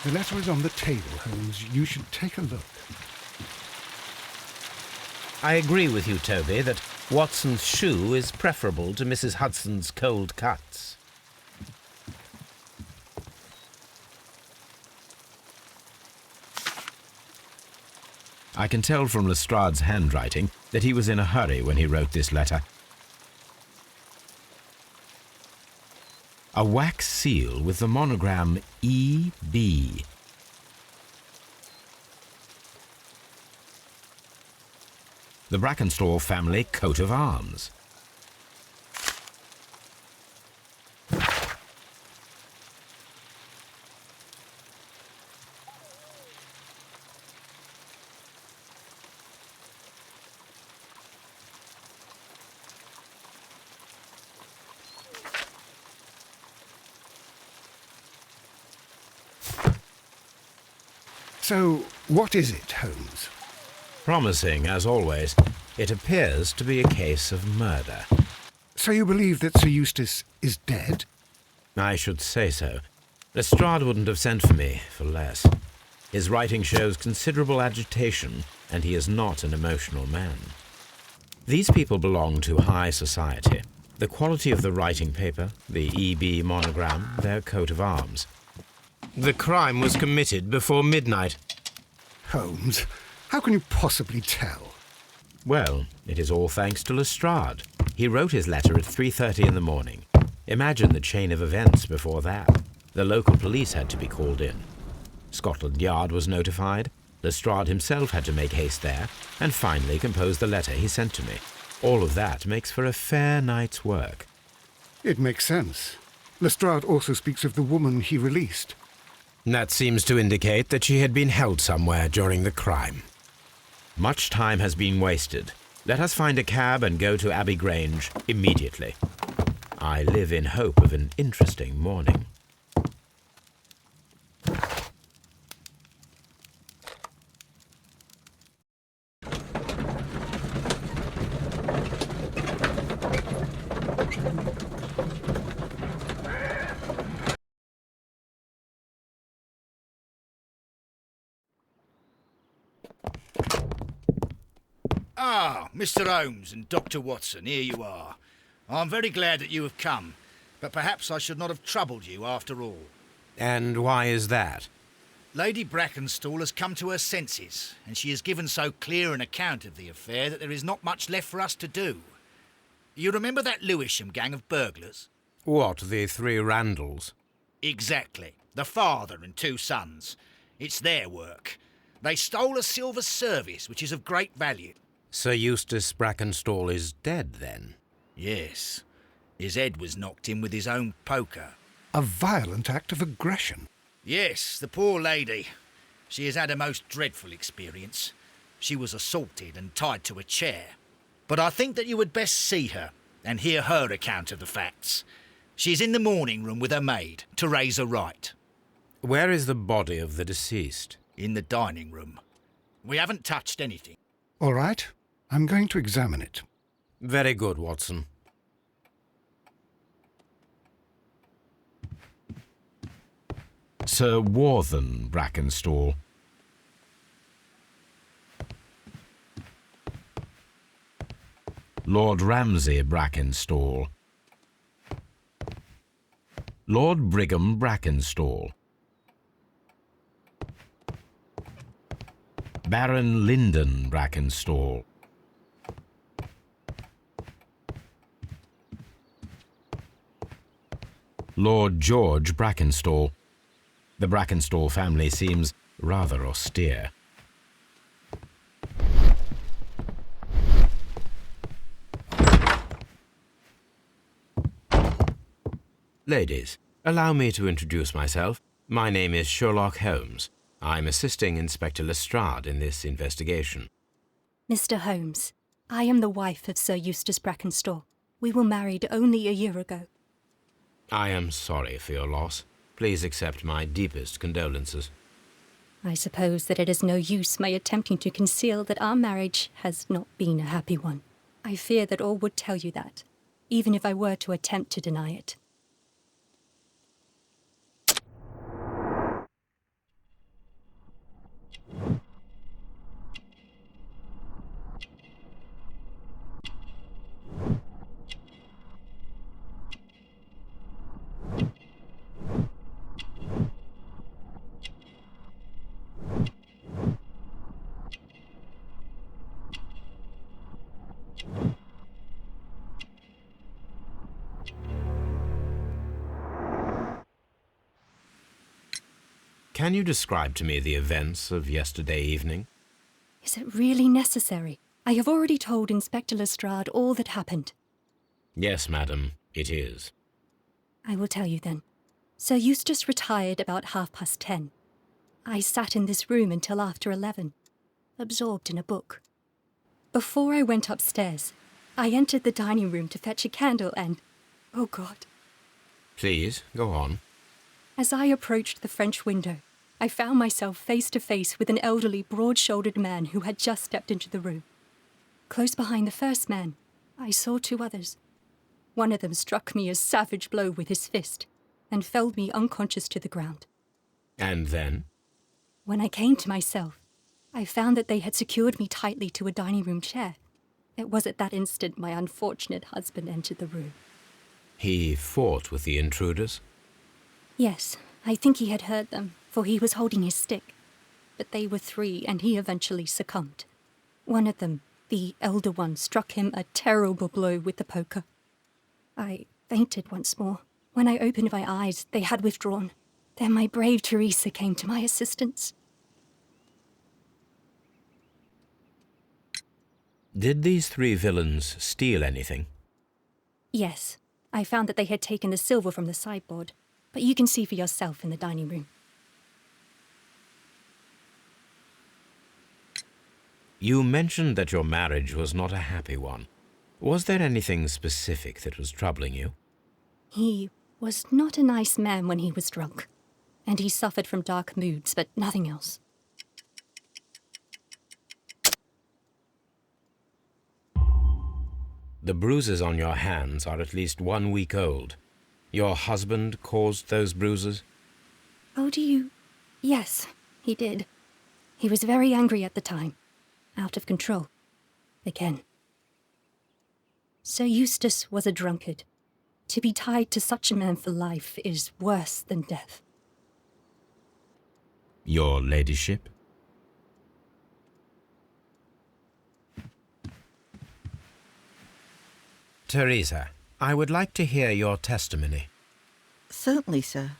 The letter is on the table, Holmes. You should take a look. I agree with you, Toby, that Watson's shoe is preferable to Mrs. Hudson's cold cuts. I can tell from Lestrade's handwriting that he was in a hurry when he wrote this letter. A wax seal with the monogram E.B. The Brackenstall family coat of arms. So, what is it, Holmes? Promising, as always. It appears to be a case of murder. So you believe that Sir Eustace is dead? I should say so. Lestrade wouldn't have sent for me for less. His writing shows considerable agitation, and he is not an emotional man. These people belong to high society. The quality of the writing paper, the E.B. monogram, their coat of arms. The crime was committed before midnight. Holmes, how can you possibly tell? Well, it is all thanks to Lestrade. He wrote his letter at 3:30 in the morning. Imagine the chain of events before that. The local police had to be called in. Scotland Yard was notified. Lestrade himself had to make haste there, and finally compose the letter he sent to me. All of that makes for a fair night's work. It makes sense. Lestrade also speaks of the woman he released. That seems to indicate that she had been held somewhere during the crime. Much time has been wasted. Let us find a cab and go to Abbey Grange immediately. I live in hope of an interesting morning. Ah, Mr. Holmes and Dr. Watson, here you are. I'm very glad that you have come, but perhaps I should not have troubled you after all. And why is that? Lady Brackenstall has come to her senses, and she has given so clear an account of the affair that there is not much left for us to do. You remember that Lewisham gang of burglars? What, the three Randalls? Exactly. The father and two sons. It's their work. They stole a silver service, which is of great value. Sir Eustace Brackenstall is dead, then? Yes. His head was knocked in with his own poker. A violent act of aggression. Yes, the poor lady. She has had a most dreadful experience. She was assaulted and tied to a chair. But I think that you would best see her and hear her account of the facts. She's in the morning room with her maid, Teresa Wright. Where is the body of the deceased? In the dining room. We haven't touched anything. All right, I'm going to examine it. Very good, Watson. Sir Warthen Brackenstall. Lord Ramsay Brackenstall. Lord Brigham Brackenstall. Baron Lyndon Brackenstall. Lord George Brackenstall. The Brackenstall family seems rather austere. Ladies, allow me to introduce myself. My name is Sherlock Holmes. I'm assisting Inspector Lestrade in this investigation. Mr. Holmes, I am the wife of Sir Eustace Brackenstall. We were married only a year ago. I am sorry for your loss. Please accept my deepest condolences. I suppose that it is no use my attempting to conceal that our marriage has not been a happy one. I fear that all would tell you that, even if I were to attempt to deny it. Can you describe to me the events of yesterday evening? Is it really necessary? I have already told Inspector Lestrade all that happened. Yes, madam, it is. I will tell you then. Sir Eustace retired about 10:30. I sat in this room until after 11, absorbed in a book. Before I went upstairs, I entered the dining room to fetch a candle and... oh God. Please, go on. As I approached the French window, I found myself face to face with an elderly, broad-shouldered man who had just stepped into the room. Close behind the first man, I saw two others. One of them struck me a savage blow with his fist and felled me unconscious to the ground. And then? When I came to myself, I found that they had secured me tightly to a dining room chair. It was at that instant my unfortunate husband entered the room. He fought with the intruders? Yes, I think he had heard them, for he was holding his stick. But they were three, and he eventually succumbed. One of them, the elder one, struck him a terrible blow with the poker. I fainted once more. When I opened my eyes, they had withdrawn. Then my brave Teresa came to my assistance. Did these three villains steal anything? Yes, I found that they had taken the silver from the sideboard, but you can see for yourself in the dining room. You mentioned that your marriage was not a happy one. Was there anything specific that was troubling you? He was not a nice man when he was drunk, and he suffered from dark moods, but nothing else. The bruises on your hands are at least 1 week old. Your husband caused those bruises? Oh, do you? Yes, he did. He was very angry at the time. Out of control. Again. Sir Eustace was a drunkard. To be tied to such a man for life is worse than death. Your ladyship? Teresa, I would like to hear your testimony. Certainly, sir.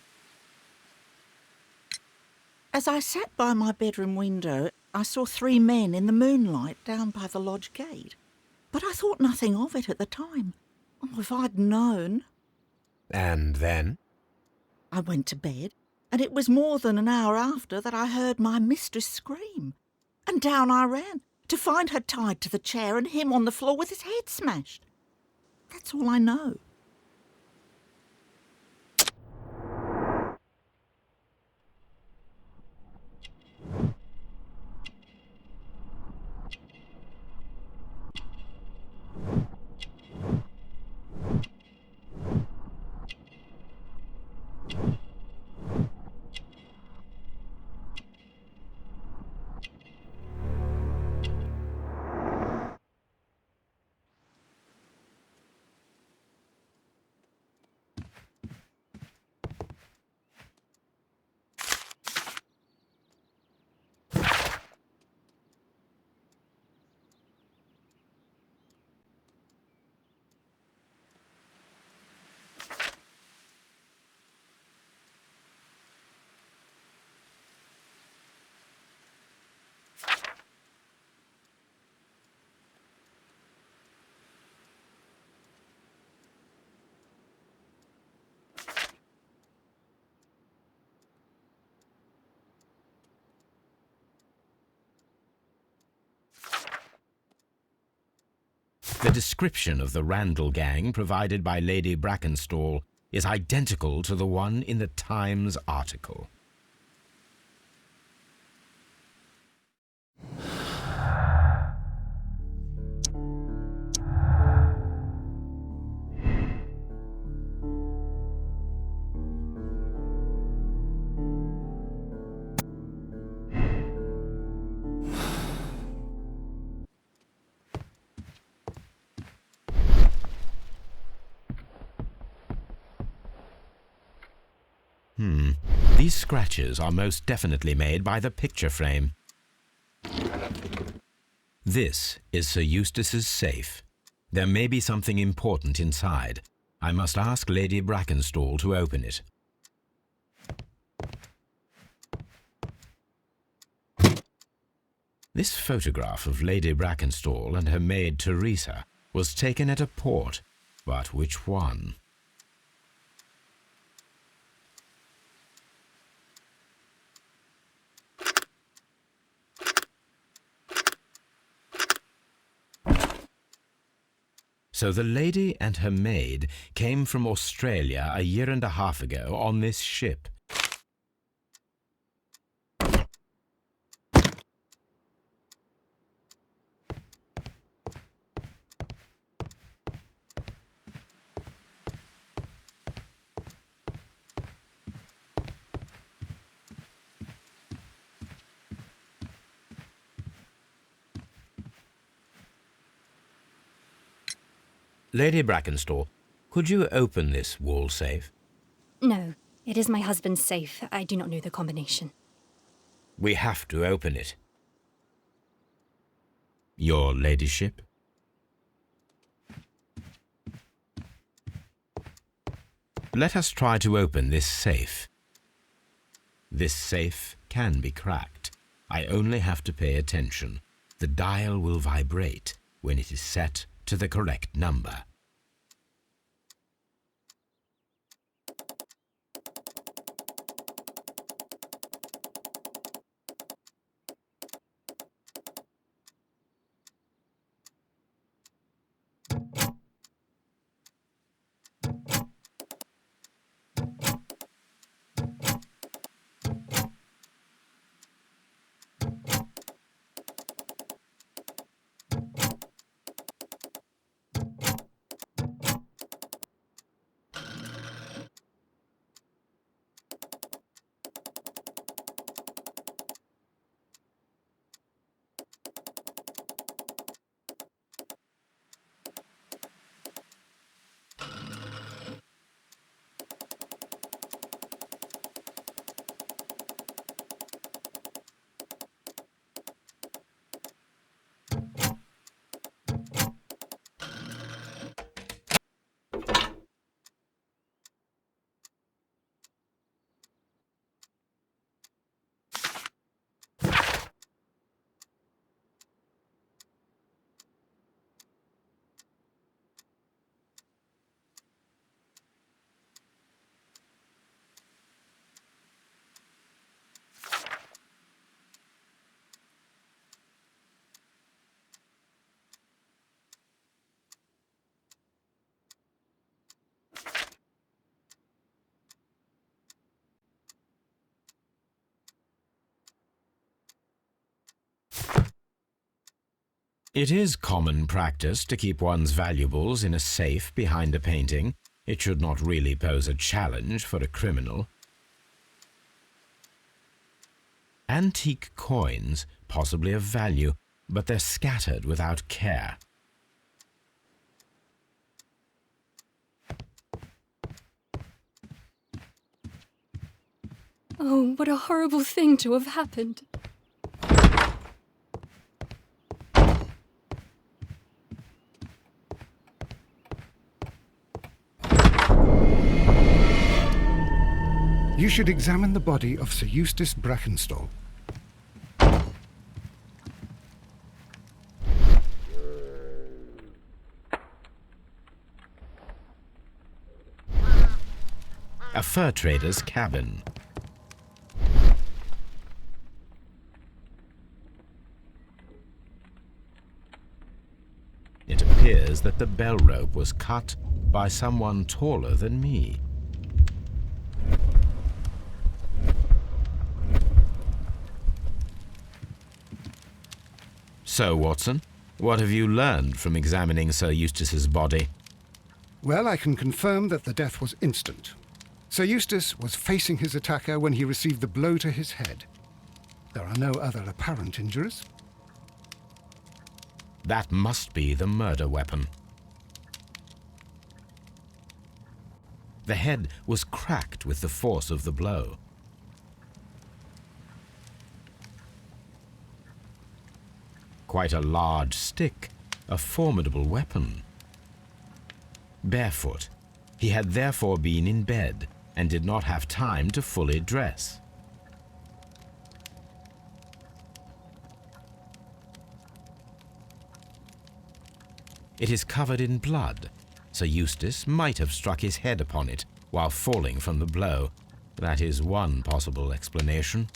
As I sat by my bedroom window, I saw 3 men in the moonlight down by the lodge gate. But I thought nothing of it at the time. Oh, if I'd known. And then? I went to bed, and it was more than an hour after that I heard my mistress scream. And down I ran, to find her tied to the chair and him on the floor with his head smashed. That's all I know. The description of the Randall gang provided by Lady Brackenstall is identical to the one in the Times article. These scratches are most definitely made by the picture frame. This is Sir Eustace's safe. There may be something important inside. I must ask Lady Brackenstall to open it. This photograph of Lady Brackenstall and her maid Teresa was taken at a port, but which one? So the lady and her maid came from Australia a year and a half ago on this ship. Lady Brackenstall, could you open this wall safe? No, it is my husband's safe. I do not know the combination. We have to open it. Your ladyship? Let us try to open this safe. This safe can be cracked. I only have to pay attention. The dial will vibrate when it is set to the correct number. It is common practice to keep one's valuables in a safe behind a painting. It should not really pose a challenge for a criminal. Antique coins, possibly of value, but they're scattered without care. Oh, what a horrible thing to have happened. You should examine the body of Sir Eustace Brackenstall. A fur trader's cabin. It appears that the bell rope was cut by someone taller than me. So, Watson, what have you learned from examining Sir Eustace's body? Well, I can confirm that the death was instant. Sir Eustace was facing his attacker when he received the blow to his head. There are no other apparent injuries. That must be the murder weapon. The head was cracked with the force of the blow. Quite a large stick, a formidable weapon. Barefoot, he had therefore been in bed and did not have time to fully dress. It is covered in blood. Sir Eustace might have struck his head upon it while falling from the blow. That is one possible explanation.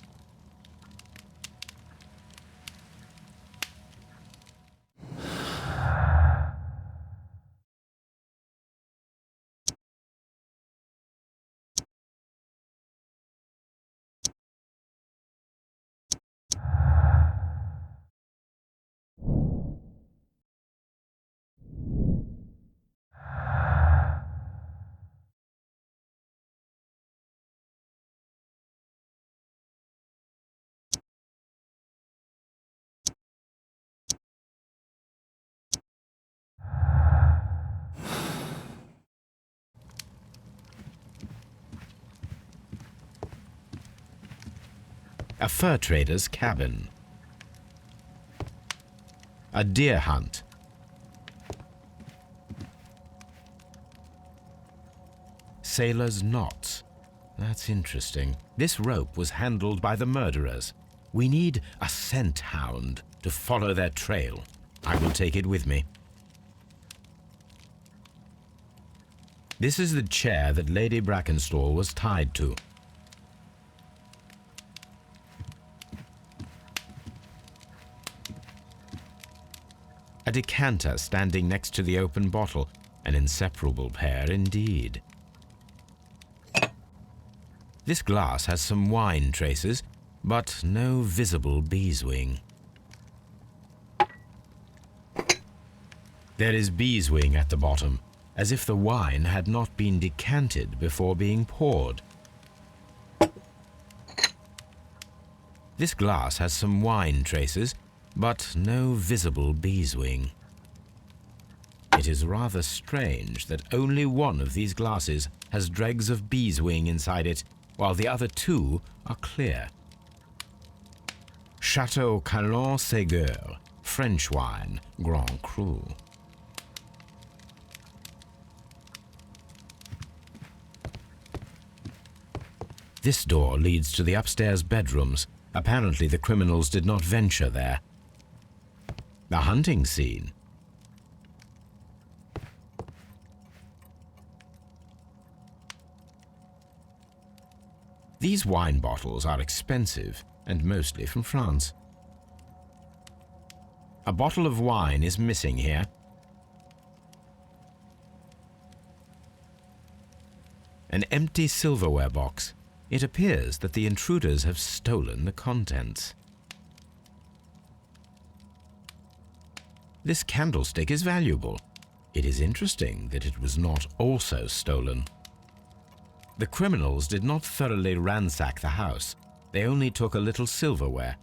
A fur trader's cabin. A deer hunt. Sailor's knots. That's interesting. This rope was handled by the murderers. We need a scent hound to follow their trail. I will take it with me. This is the chair that Lady Brackenstall was tied to. A decanter standing next to the open bottle, an inseparable pair indeed. This glass has some wine traces, but no visible beeswing. There is beeswing at the bottom, as if the wine had not been decanted before being poured. This glass has some wine traces, but no visible beeswing. It is rather strange that only one of these glasses has dregs of beeswing inside it, while the other two are clear. Chateau Calon-Ségur, French wine, Grand Cru. This door leads to the upstairs bedrooms. Apparently the criminals did not venture there. The hunting scene. These wine bottles are expensive and mostly from France. A bottle of wine is missing here. An empty silverware box. It appears that the intruders have stolen the contents. This candlestick is valuable. It is interesting that it was not also stolen. The criminals did not thoroughly ransack the house. They only took a little silverware.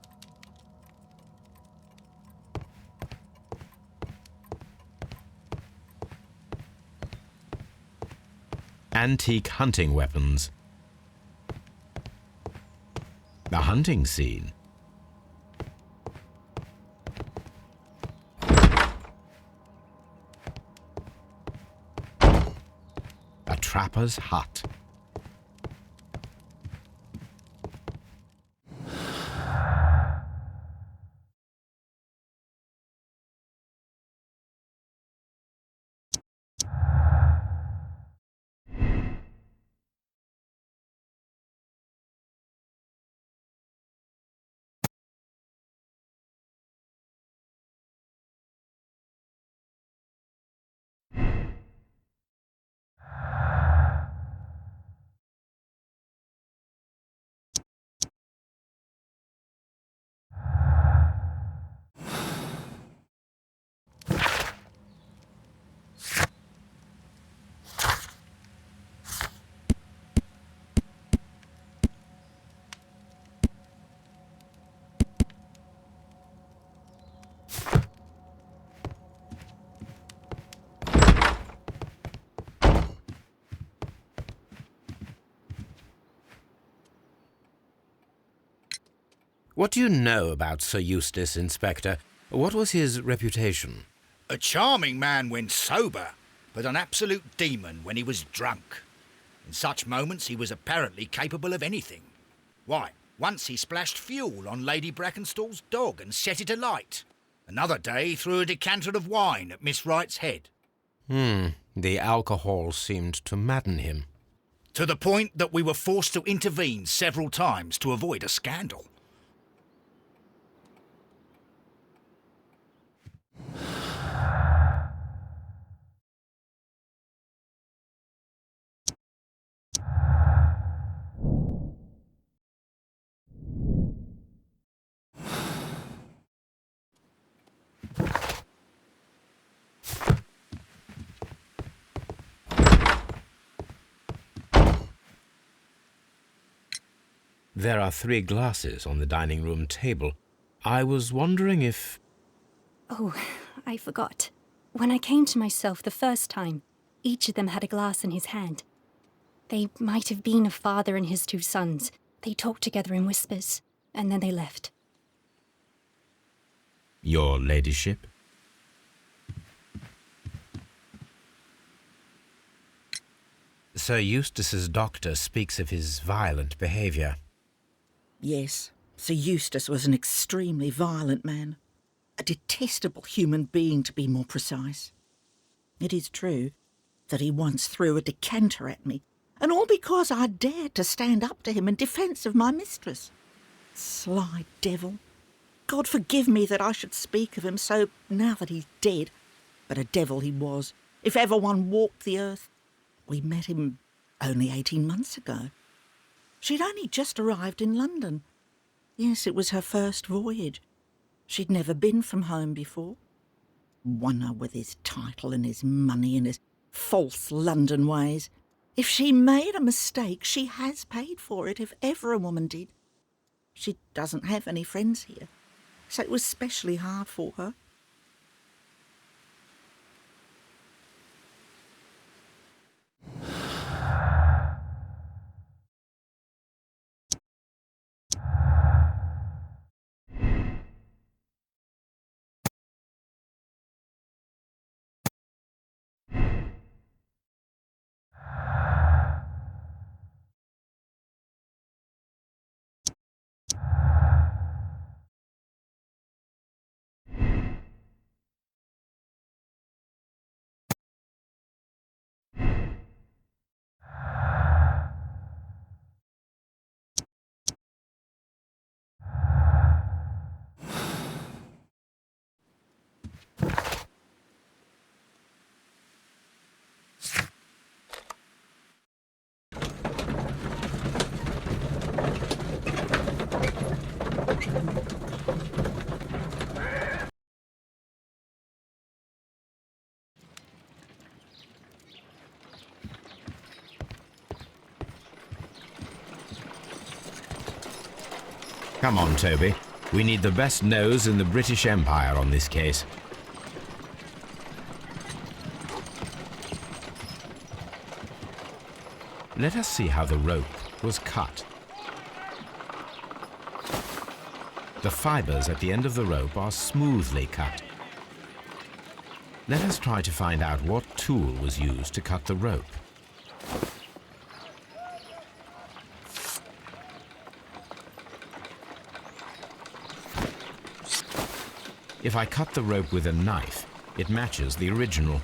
Antique hunting weapons. The hunting scene. A trapper's hut. What do you know about Sir Eustace, Inspector? What was his reputation? A charming man when sober, but an absolute demon when he was drunk. In such moments he was apparently capable of anything. Why, once he splashed fuel on Lady Brackenstall's dog and set it alight. Another day threw a decanter of wine at Miss Wright's head. The alcohol seemed to madden him. To the point that we were forced to intervene several times to avoid a scandal. There are 3 glasses on the dining room table. I was wondering if... Oh, I forgot. When I came to myself the first time, each of them had a glass in his hand. They might have been a father and his 2 sons. They talked together in whispers, and then they left. Your ladyship? Sir Eustace's doctor speaks of his violent behaviour. Yes, Sir Eustace was an extremely violent man. A detestable human being, to be more precise. It is true that he once threw a decanter at me, and all because I dared to stand up to him in defence of my mistress. Sly devil. God forgive me that I should speak of him so now that he's dead, but a devil he was, if ever one walked the earth. We met him only 18 months ago. She'd only just arrived in London. Yes, it was her first voyage. She'd never been from home before. Wonder with his title and his money and his false London ways. If she made a mistake, she has paid for it, if ever a woman did. She doesn't have any friends here, so it was specially hard for her. Come on, Toby. We need the best nose in the British Empire on this case. Let us see how the rope was cut. The fibres at the end of the rope are smoothly cut. Let us try to find out what tool was used to cut the rope. If I cut the rope with a knife, it matches the original.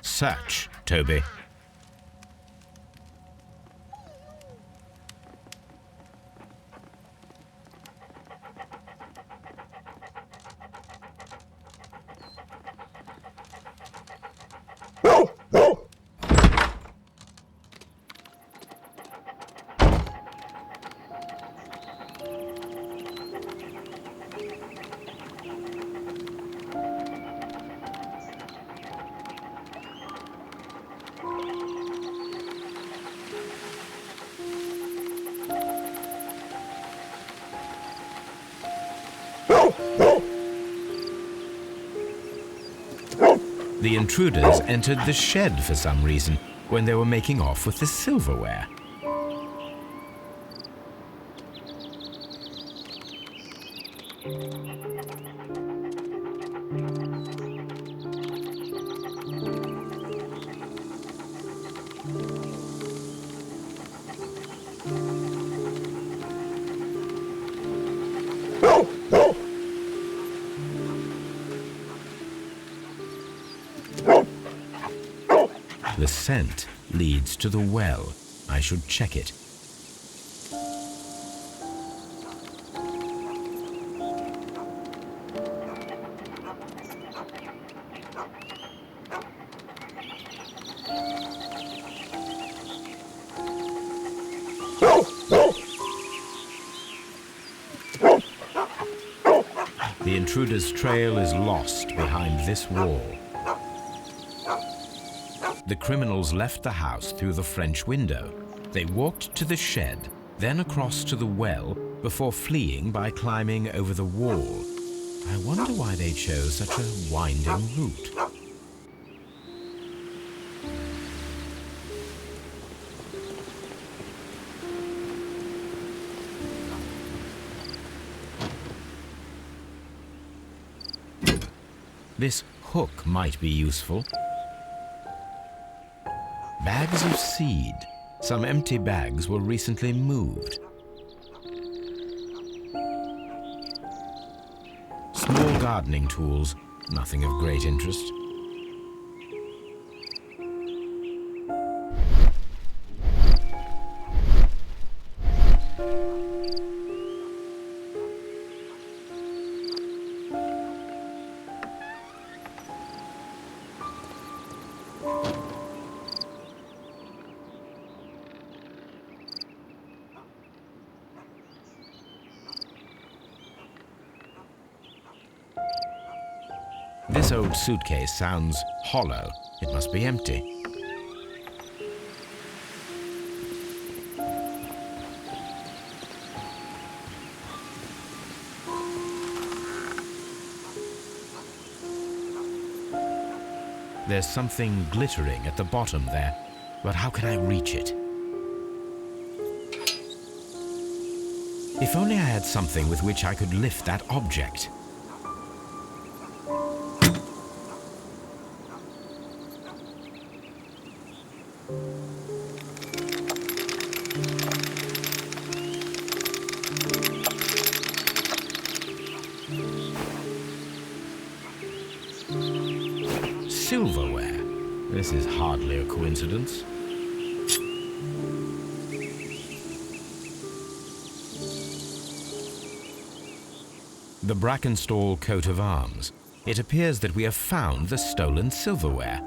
Search, Toby. The intruders entered the shed for some reason when they were making off with the silverware. The scent leads to the well. I should check it. The intruder's trail is lost behind this wall. The criminals left the house through the French window. They walked to the shed, then across to the well, before fleeing by climbing over the wall. I wonder why they chose such a winding route. This hook might be useful. Bags of seed. Some empty bags were recently moved. Small gardening tools, nothing of great interest. This old suitcase sounds hollow. It must be empty. There's something glittering at the bottom there, but how can I reach it? If only I had something with which I could lift that object. Silverware. This is hardly a coincidence. The Brackenstall coat of arms. It appears that we have found the stolen silverware.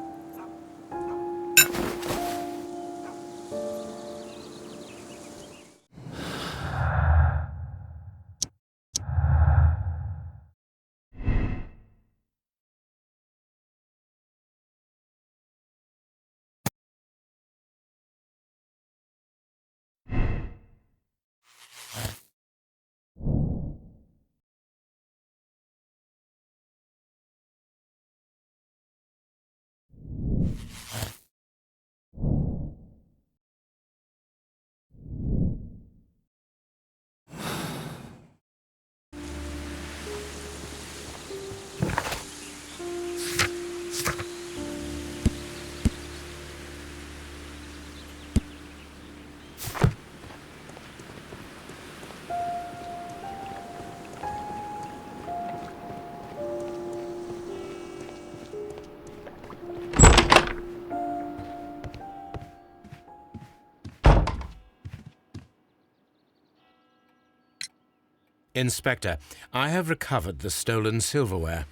Inspector, I have recovered the stolen silverware.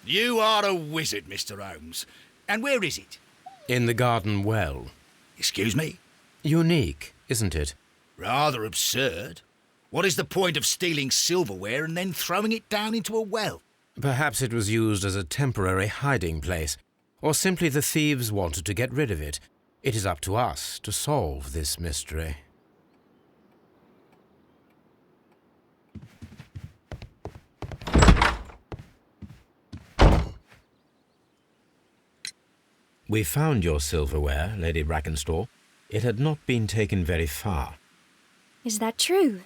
You are a wizard, Mr. Holmes. And where is it? In the garden well. Excuse me? Unique, isn't it? Rather absurd. What is the point of stealing silverware and then throwing it down into a well? Perhaps it was used as a temporary hiding place, or simply the thieves wanted to get rid of it. It is up to us to solve this mystery. We found your silverware, Lady Brackenstall. It had not been taken very far. Is that true?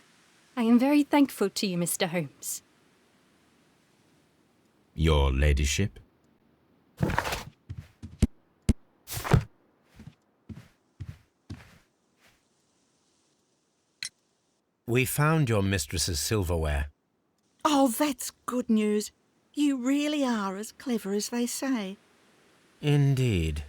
I am very thankful to you, Mr. Holmes. Your ladyship? We found your mistress's silverware. Oh, that's good news. You really are as clever as they say. Indeed.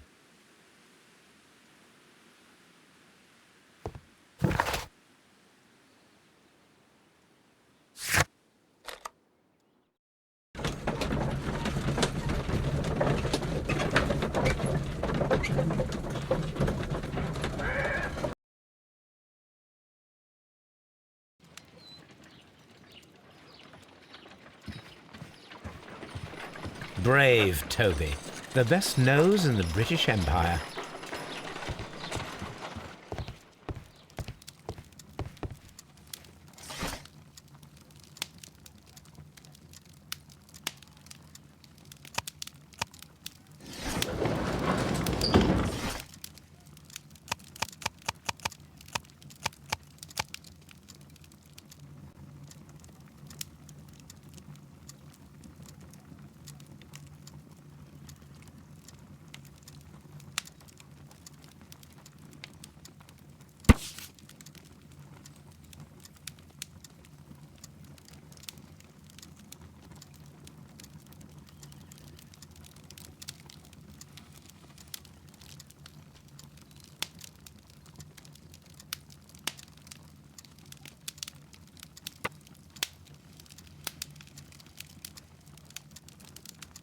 Brave Toby, the best nose in the British Empire.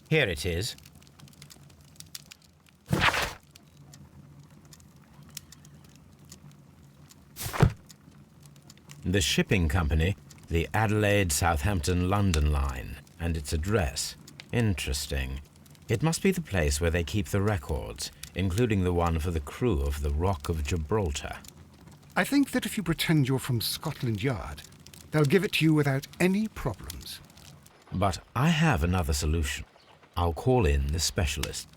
Here it is. The shipping company, the Adelaide, Southampton, London line, and its address. Interesting. It must be the place where they keep the records, including the one for the crew of the Rock of Gibraltar. I think that if you pretend you're from Scotland Yard, they'll give it to you without any problems. But I have another solution. I'll call in the specialist.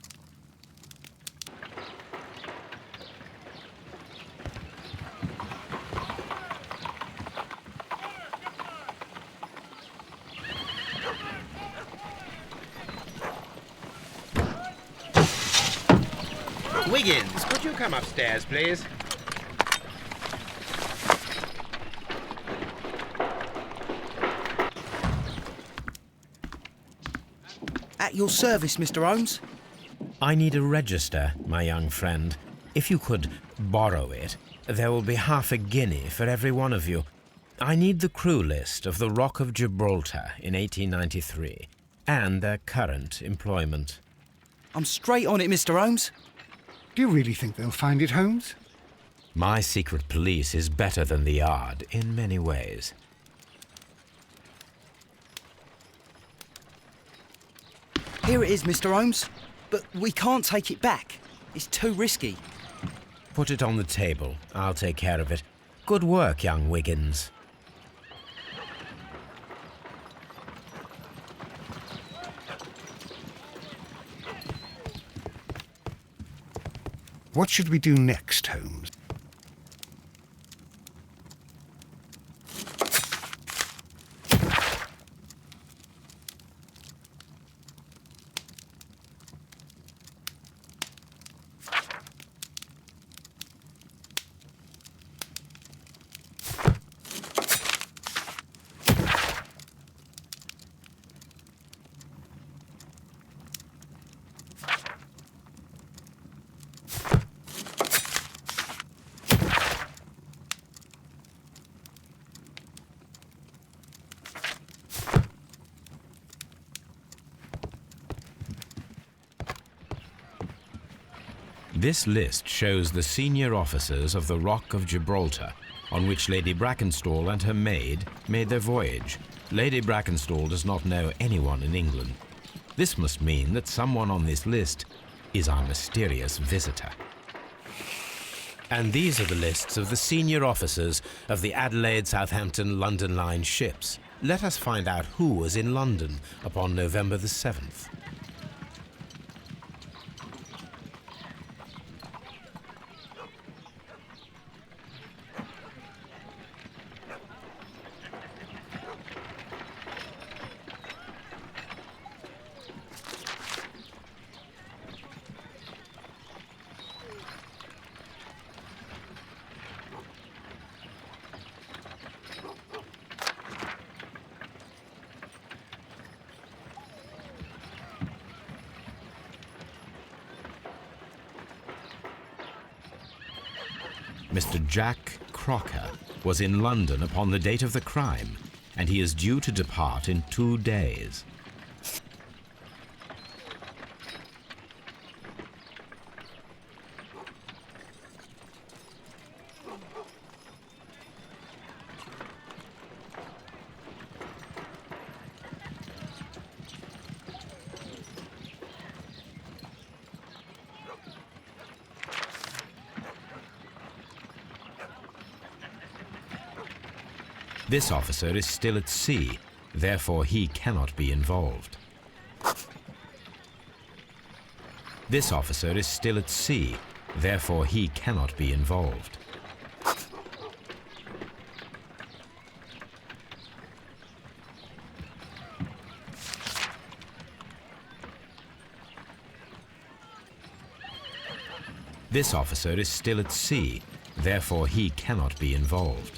Wiggins, could you come upstairs, please? At your service, Mr. Holmes. I need a register, my young friend. If you could borrow it, there will be half a guinea for every one of you. I need the crew list of the Rock of Gibraltar in 1893 and their current employment. I'm straight on it, Mr. Holmes. Do you really think they'll find it, Holmes? My secret police is better than the Yard in many ways. Here it is, Mr. Holmes. But we can't take it back. It's too risky. Put it on the table. I'll take care of it. Good work, young Wiggins. What should we do next, Holmes? This list shows the senior officers of the Rock of Gibraltar, on which Lady Brackenstall and her maid made their voyage. Lady Brackenstall does not know anyone in England. This must mean that someone on this list is our mysterious visitor. And these are the lists of the senior officers of the Adelaide, Southampton, London line ships. Let us find out who was in London upon November the 7th. Mr. Jack Crocker was in London upon the date of the crime, and he is due to depart in 2 days. This officer is still at sea, therefore he cannot be involved. This officer is still at sea, therefore he cannot be involved. This officer is still at sea, therefore he cannot be involved.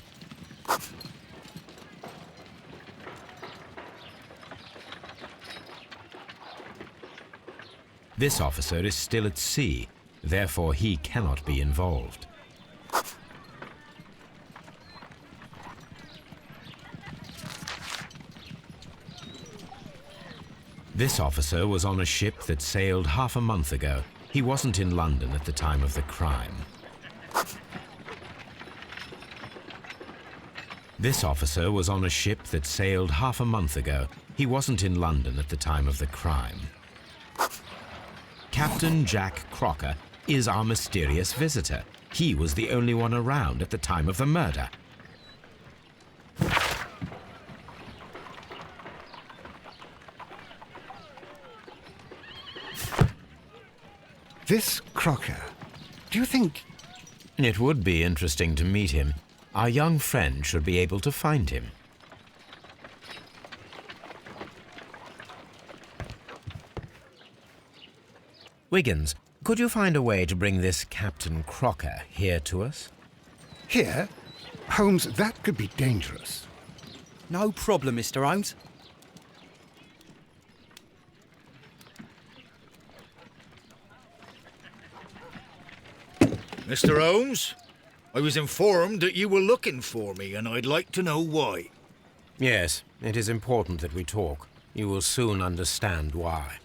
This officer is still at sea, therefore he cannot be involved. This officer was on a ship that sailed half a month ago. He wasn't in London at the time of the crime. This officer was on a ship that sailed half a month ago. He wasn't in London at the time of the crime. Captain Jack Crocker is our mysterious visitor. He was the only one around at the time of the murder. This Crocker, do you think... It would be interesting to meet him. Our young friend should be able to find him. Wiggins, could you find a way to bring this Captain Crocker here to us? Here? Holmes, that could be dangerous. No problem, Mr. Holmes. Mr. Holmes, I was informed that you were looking for me, and I'd like to know why. Yes, it is important that we talk. You will soon understand why.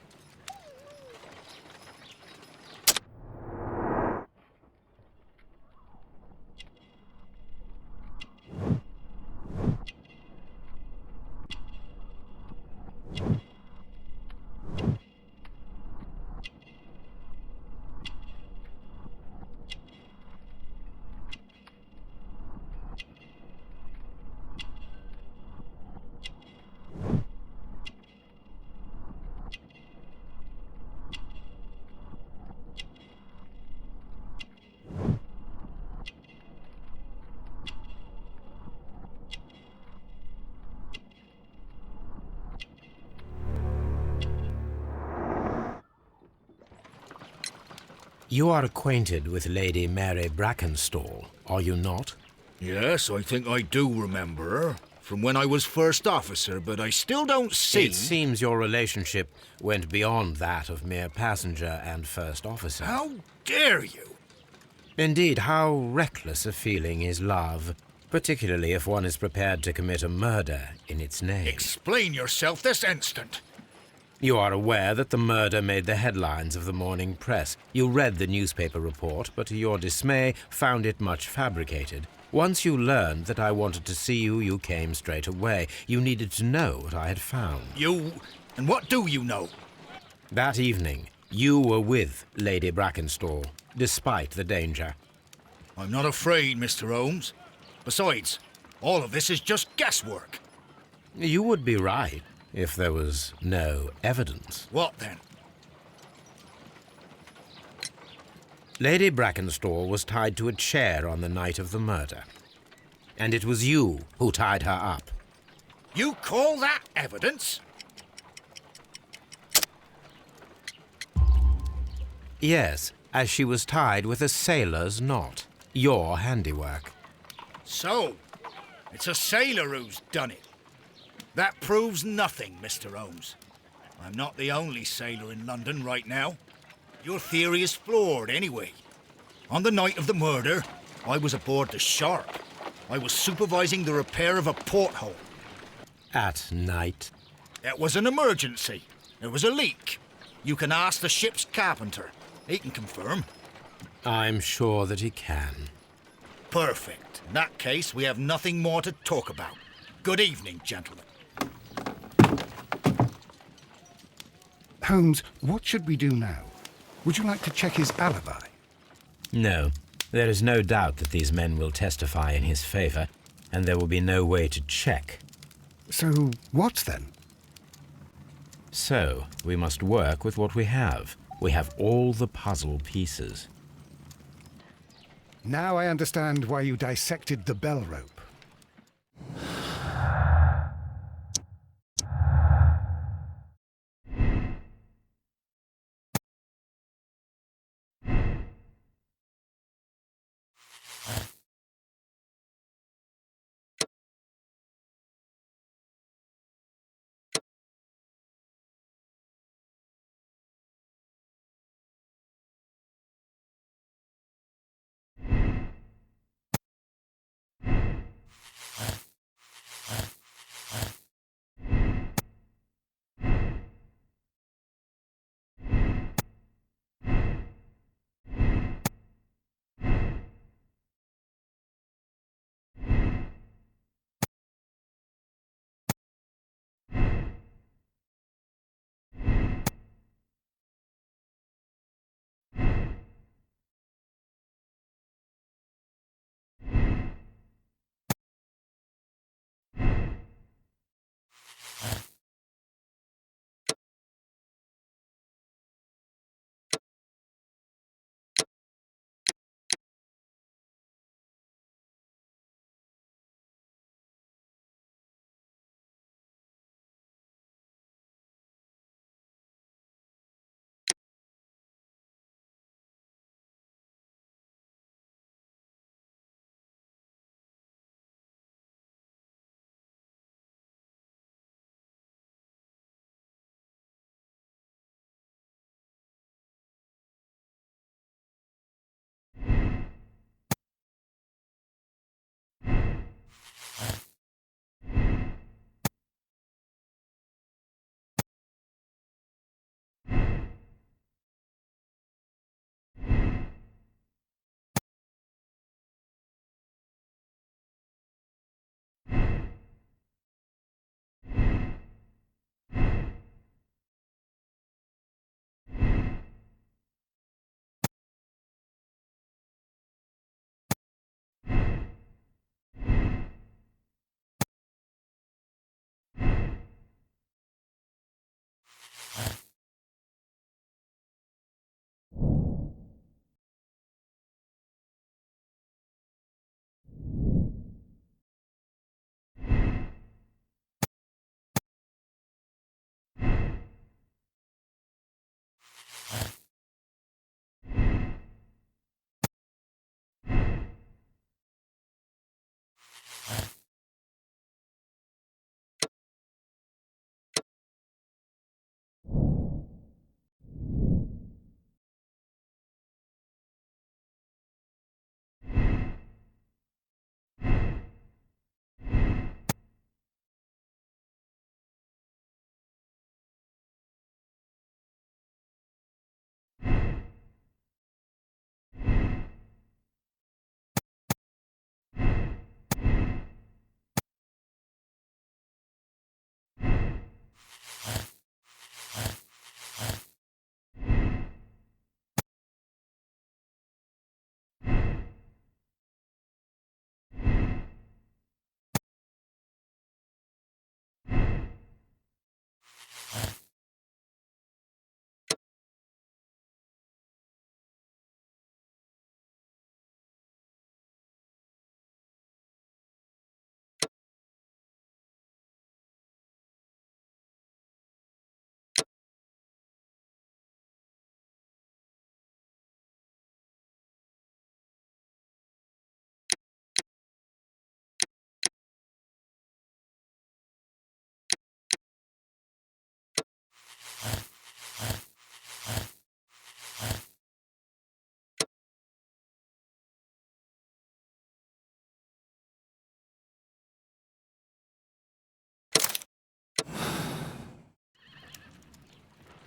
You are acquainted with Lady Mary Brackenstall, are you not? Yes, I think I do remember her, from when I was first officer, but I still don't see... It seems your relationship went beyond that of mere passenger and first officer. How dare you? Indeed, how reckless a feeling is love, particularly if one is prepared to commit a murder in its name. Explain yourself this instant. You are aware that the murder made the headlines of the morning press. You read the newspaper report, but to your dismay, found it much fabricated. Once you learned that I wanted to see you, you came straight away. You needed to know what I had found. You... and what do you know? That evening, you were with Lady Brackenstall, despite the danger. I'm not afraid, Mr. Holmes. Besides, all of this is just guesswork. You would be right if there was no evidence. What then? Lady Brackenstall was tied to a chair on the night of the murder. And it was you who tied her up. You call that evidence? Yes, as she was tied with a sailor's knot. Your handiwork. So, it's a sailor who's done it. That proves nothing, Mr. Holmes. I'm not the only sailor in London right now. Your theory is flawed, anyway. On the night of the murder, you were I was aboard the Shark. I was supervising the repair of a porthole. At night? It was an emergency. There was a leak. You can ask the ship's carpenter. He can confirm. I'm sure that he can. Perfect. In that case, we have nothing more to talk about. Good evening, gentlemen. Holmes, what should we do now? Would you like to check his alibi? No, there is no doubt that these men will testify in his favor, and there will be no way to check. So, what then? So, we must work with what we have. We have all the puzzle pieces. Now I understand why you dissected the bell rope.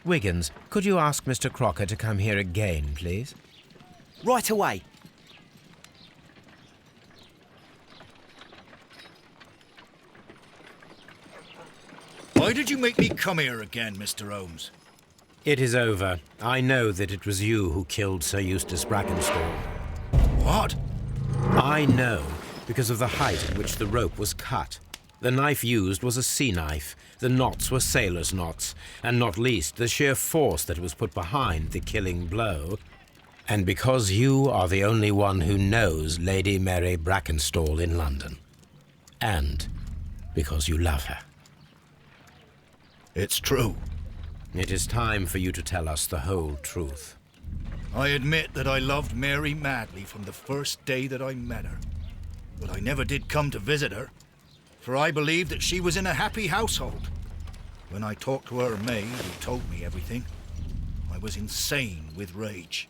Wiggins, could you ask Mr. Crocker to come here again, please? Right away. Why did you make me come here again, Mr. Holmes? It is over. I know that it was you who killed Sir Eustace Brackenstall. What? I know because of the height at which the rope was cut. The knife used was a sea knife. The knots were sailor's knots, and not least the sheer force that was put behind the killing blow. And because you are the only one who knows Lady Mary Brackenstall in London. And because you love her. It's true. It is time for you to tell us the whole truth. I admit that I loved Mary madly from the first day that I met her. But I never did come to visit her, for I believed that she was in a happy household. When I talked to her maid, who told me everything, I was insane with rage.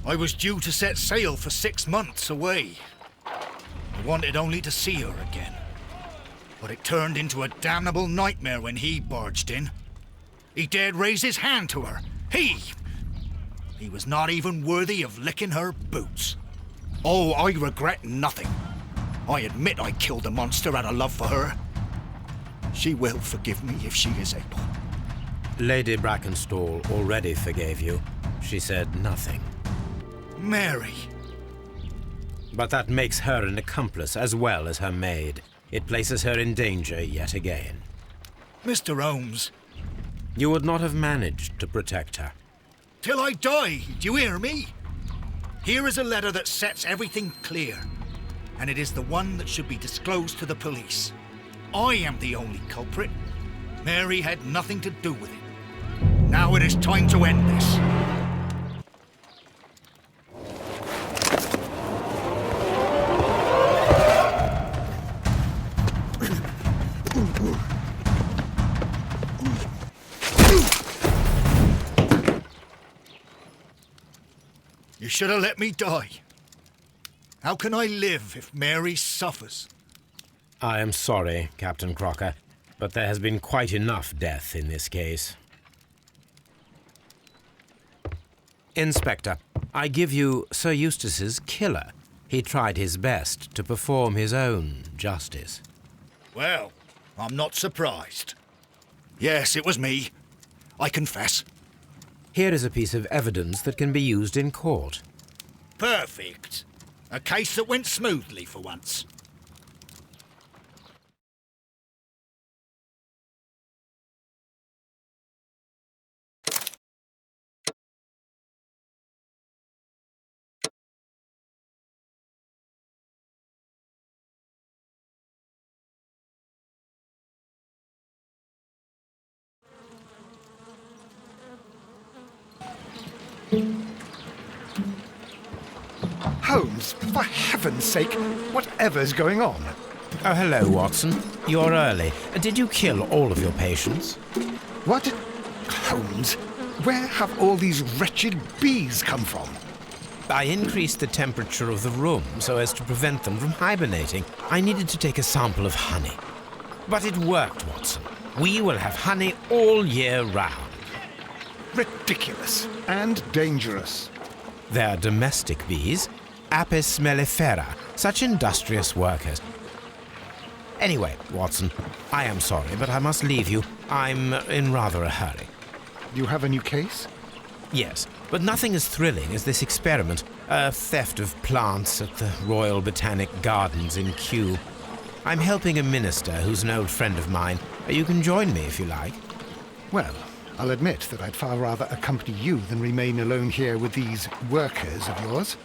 I was due to set sail for 6 months away. I wanted only to see her again. But it turned into a damnable nightmare when he barged in. He dared raise his hand to her. He was not even worthy of licking her boots. Oh, I regret nothing. I admit I killed the monster out of love for her. She will forgive me if she is able. Lady Brackenstall already forgave you. She said nothing. Mary. But that makes her an accomplice as well as her maid. It places her in danger yet again. Mr. Holmes. You would not have managed to protect her. Till I die, do you hear me? Here is a letter that sets everything clear, and it is the one that should be disclosed to the police. I am the only culprit. Mary had nothing to do with it. Now it is time to end this. You should have let me die. How can I live if Mary suffers? I am sorry, Captain Crocker, but there has been quite enough death in this case. Inspector, I give you Sir Eustace's killer. He tried his best to perform his own justice. Well, I'm not surprised. Yes, it was me. I confess. Here is a piece of evidence that can be used in court. Perfect. A case that went smoothly for once. Holmes, for heaven's sake, whatever's going on? Oh, hello, Watson. You're early. Did you kill all of your patients? What? Holmes, where have all these wretched bees come from? I increased the temperature of the room so as to prevent them from hibernating. I needed to take a sample of honey. But it worked, Watson. We will have honey all year round. Ridiculous and dangerous. They're domestic bees, Apis mellifera, such industrious workers. Anyway, Watson, I am sorry, but I must leave you. I'm in rather a hurry. You have a new case? Yes, but nothing as thrilling as this experiment. A theft of plants at the Royal Botanic Gardens in Kew. I'm helping a minister who's an old friend of mine. You can join me if you like. Well, I'll admit that I'd far rather accompany you than remain alone here with these workers of yours.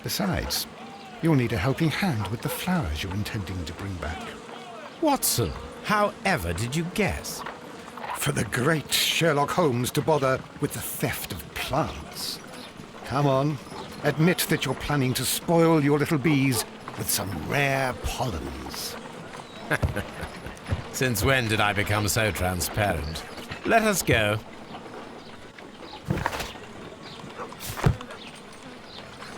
Besides, you'll need a helping hand with the flowers you're intending to bring back. Watson, however did you guess? For the great Sherlock Holmes to bother with the theft of plants. Come on, admit that you're planning to spoil your little bees with some rare pollens. Since when did I become so transparent? Let us go.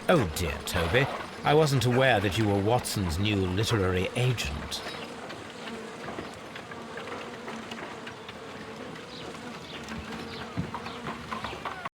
Oh dear, Toby. I wasn't aware that you were Watson's new literary agent.